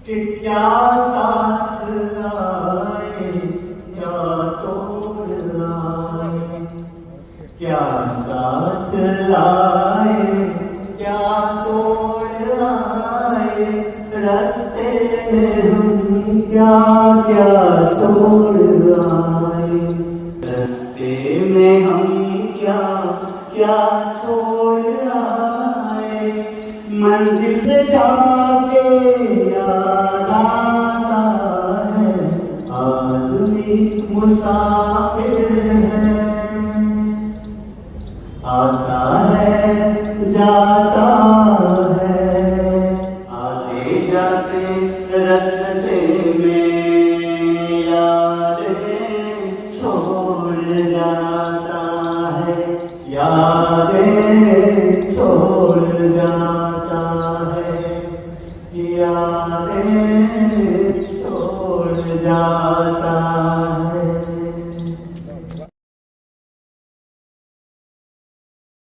कि क्या साथ लाए क्या तोड़ लाए, क्या साथ लाए क्या तोड़ लाए, रास्ते में हम क्या क्या छोड़ आए, रास्ते में हम क्या क्या छोड़ आए, मंजिल जाके याद आता है, आदमी मुसाफिर है, आता है जाता है, आते जाते रास्ते में यादें छोड़ जाता है, यादें छोड़ जाता है, यादें छोड़ जाता है।